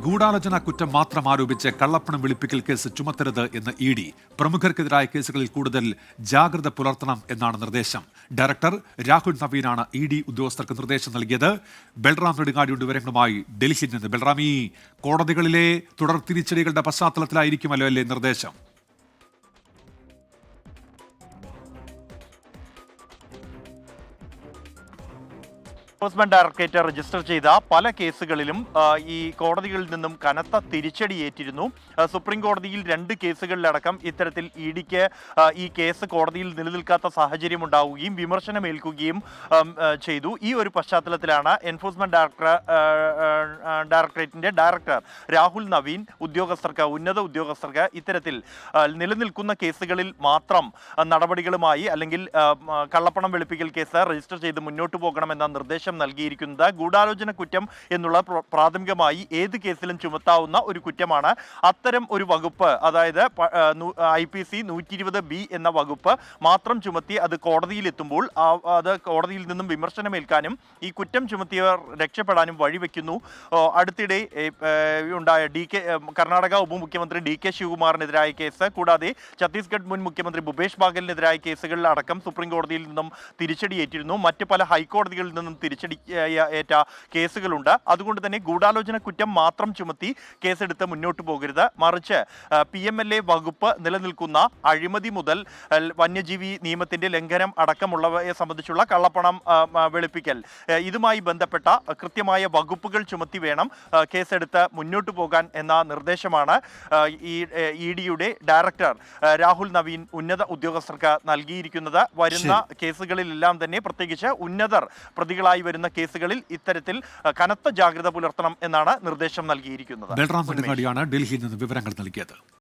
ഗൂഢാലോചന കുറ്റം മാത്രം ആരോപിച്ച് കള്ളപ്പണം വെളുപ്പിക്കൽ കേസ് ചുമത്തരുത് എന്ന് ഇ ഡി. പ്രമുഖർക്കെതിരായ കേസുകളിൽ കൂടുതൽ ജാഗ്രത പുലർത്തണം എന്നാണ് നിർദ്ദേശം. ഡയറക്ടർ രാഹുൽ നവീനാണ് ഇ ഡി ഉദ്യോഗസ്ഥർക്ക് നിർദ്ദേശം നൽകിയത്. ബൽറാം നെടുങ്ങാടിയുടെ വിവരങ്ങളുമായി ഡൽഹിയിൽ നിന്ന്. ബൽറാം, ഈ കോടതികളിലെ തുടർ തിരിച്ചടികളുടെ പശ്ചാത്തലത്തിലായിരിക്കുമല്ലോ അല്ലേ നിർദ്ദേശം? എൻഫോഴ്സ്മെന്റ് ഡയറക്ടറേറ്റ് രജിസ്റ്റർ ചെയ്ത പല കേസുകളിലും ഈ കോടതികളിൽ നിന്നും കനത്ത തിരിച്ചടിയേറ്റിരുന്നു. സുപ്രീം കോടതിയിൽ 2 കേസുകളിലടക്കം ഇത്തരത്തിൽ ഇ ഡിക്ക് ഈ കേസ് കോടതിയിൽ നിലനിൽക്കാത്ത സാഹചര്യം ഉണ്ടാവുകയും വിമർശനമേൽക്കുകയും ചെയ്തു. ഈ ഒരു പശ്ചാത്തലത്തിലാണ് എൻഫോഴ്സ്മെന്റ് ഡയറക്ടറേറ്റിന്റെ ഡയറക്ടർ രാഹുൽ നവീൻ ഉന്നത ഉദ്യോഗസ്ഥർക്ക് ഇത്തരത്തിൽ നിലനിൽക്കുന്ന കേസുകളിൽ മാത്രം നടപടികളുമായി അല്ലെങ്കിൽ കള്ളപ്പണം വെളുപ്പിക്കൽ കേസ് രജിസ്റ്റർ ചെയ്ത് മുന്നോട്ട് പോകണമെന്ന നിർദ്ദേശം നൽകിയിരിക്കുന്നത്. ഗൂഢാലോചന കുറ്റം എന്നുള്ള പ്രാഥമികമായി ഏത് കേസിലും ചുമത്താവുന്ന ഒരു കുറ്റമാണ്. അത്തരം ഒരു വകുപ്പ്, അതായത് IPC 120B എന്ന വകുപ്പ് മാത്രം ചുമത്തി അത് കോടതിയിൽ എത്തുമ്പോൾ അത് കോടതിയിൽ നിന്നും വിമർശനമേൽക്കാനും ഈ കുറ്റം ചുമത്തിയവർ രക്ഷപ്പെടാനും വഴിവെക്കുന്നു. അടുത്തിടെ ഉണ്ടായ കർണാടക ഉപമുഖ്യമന്ത്രി DK ശിവകുമാറിനെതിരായ കേസ്, കൂടാതെ ഛത്തീസ്ഗഡ് മുൻ മുഖ്യമന്ത്രി ഭൂപേഷ് ബാഗലിനെതിരായ കേസുകളിൽ അടക്കം സുപ്രീം കോടതിയിൽ നിന്നും തിരിച്ചടിയേറ്റിരുന്നു. മറ്റ് പല ഹൈക്കോടതികളിൽ നിന്നും തിരിച്ചടി ഏറ്റ കേസുകളുണ്ട്. അതുകൊണ്ട് തന്നെ ഗൂഢാലോചന കുറ്റം മാത്രം ചുമത്തി കേസെടുത്ത് മുന്നോട്ട് പോകരുത്, മറിച്ച് PMLA വകുപ്പ് നിലനിൽക്കുന്ന അഴിമതി മുതൽ വന്യജീവി നിയമത്തിന്റെ ലംഘനം അടക്കമുള്ളവയെ സംബന്ധിച്ചുള്ള കള്ളപ്പണം വെളുപ്പിക്കൽ, ഇതുമായി ബന്ധപ്പെട്ട കൃത്യമായ വകുപ്പുകൾ ചുമത്തി വേണം കേസെടുത്ത് മുന്നോട്ട് പോകാൻ എന്ന നിർദ്ദേശമാണ് ഇ ഡിയുടെ ഡയറക്ടർ രാഹുൽ നവീൻ ഉന്നത ഉദ്യോഗസ്ഥർക്ക് നൽകിയിരിക്കുന്നത്. വരുന്ന കേസുകളിലെല്ലാം തന്നെ, പ്രത്യേകിച്ച് ഉന്നതർ പ്രതികളായി വരുന്ന കേസുകളിൽ ഇത്തരത്തിൽ കനത്ത ജാഗ്രത പുലർത്തണം എന്നാണ് നിർദ്ദേശം നൽകിയിരിക്കുന്നത്. ബൽറാം നെടുങ്ങാടിയാണ് ഡൽഹിയിൽ നിന്ന് വിവരങ്ങൾ നൽകിയത്.